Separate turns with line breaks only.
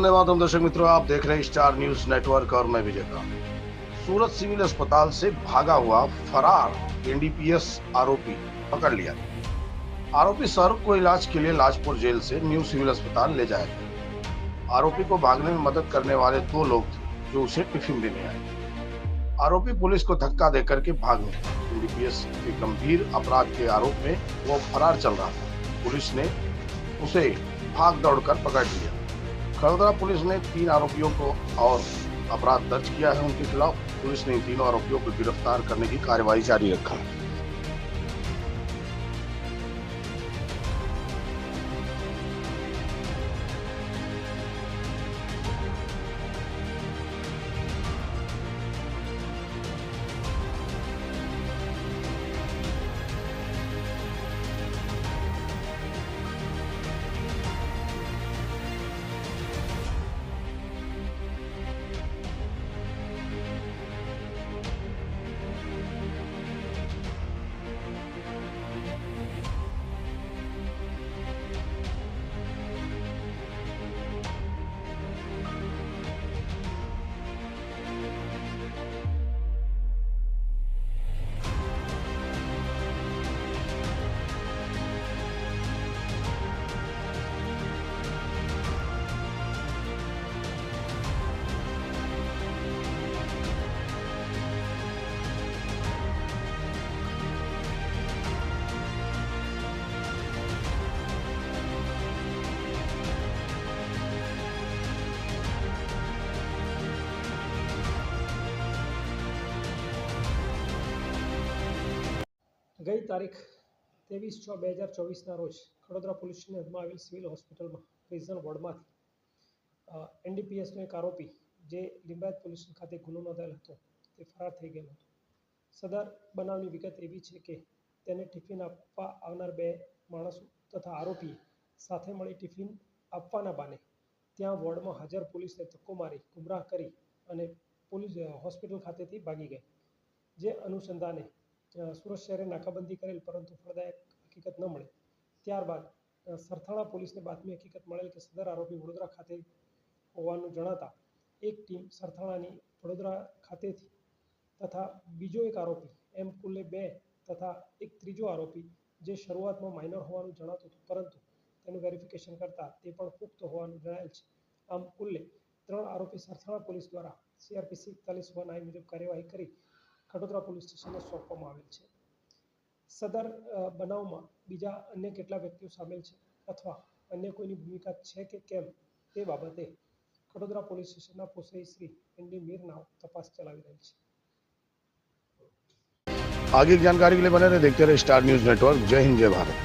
वंदे मातरम। दर्शक मित्रों, आप देख रहे हैं स्टार न्यूज नेटवर्क और मैं विजय का। सूरत सिविल अस्पताल से भागा हुआ फरार एनडीपीएस आरोपी पकड़ लिया। आरोपी शाहरुख को इलाज के लिए लाजपुर जेल से न्यू सिविल अस्पताल ले जाया गया। आरोपी को भागने में मदद करने वाले 2 लोग थे जो उसे टिफिन देने आए। आरोपी पुलिस को धक्का देकर के भाग निकला। एनडीपीएस के गंभीर अपराध के आरोप में वो फरार चल रहा था। पुलिस ने उसे भाग दौड़कर पकड़ लिया। खड़ोदरा पुलिस ने 3 आरोपियों को और अपराध दर्ज किया है उनके खिलाफ। पुलिस ने इन तीनों आरोपियों को गिरफ्तार करने की कार्रवाई जारी रखा है।
ગઈ તારીખ 23/6/2024ના રોજ ખડોદરા પોલીસ સ્ટેશનની હદમાં આવેલ સિવિલ હોસ્પિટલમાં પ્રિઝન વોર્ડમાંથી એનડીપીએસનો એક આરોપી જે લિંબાયત પોલીસ ખાતે ગુનો નોંધાયેલ હતો તે ફરાર થઈ ગયેલો હતો। સદર બનાવની વિગત એવી છે કે તેને ટિફિન આપવા આવનાર 2 માણસો તથા આરોપીએ સાથે મળી ટિફિન આપવાના બાને ત્યાં વોર્ડમાં હાજર પોલીસને ધક્કો મારી ગુમરાહ કરી અને પોલીસ હોસ્પિટલ ખાતેથી ભાગી ગઈ। જે અનુસંધાને સુરત શહેરે નાકાબંધી કરેલ પરંતુ ફળદાયક હકીકત ન મળે। ત્યારબાદ સરથાણા પોલીસને બાતમી હકીકત મળેલ કે સદર આરોપી વડોદરા ખાતે હોવાનું જણાતા એક ટીમ સરથાણાની વડોદરા ખાતેથી તથા બીજો એક આરોપી એમ કુલ્લે 2 તથા એક ત્રીજો આરોપી જે શરૂઆતમાં માઇનર હોવાનું જણાતું હતું પરંતુ તેનું વેરિફિકેશન કરતા તે પણ પુખ્ત હોવાનું જણાયેલ છે। આમ કુલ્લે 3 આરોપી સરથાણા પોલીસ દ્વારા CRPC 41(1) મુજબ કાર્યવાહી કરી ખડોદરા પોલીસ સ્ટેશનને સોંપવામાં આવેલ છે। સદર બનાવમાં બીજા અન્ય કેટલા વ્યક્તિઓ સામેલ છે અથવા અન્ય કોઈની ભૂમિકા છે કે કેમ તે બાબતે ખડોદરા પોલીસ સ્ટેશનના પોસઈ શ્રી એનડી મીર નાવ તપાસ ચલાવી રહેલ છે।
आगे की जानकारी के लिए बने रहे, देखते रहे स्टार न्यूज नेटवर्क। जय हिंद, जय भारत।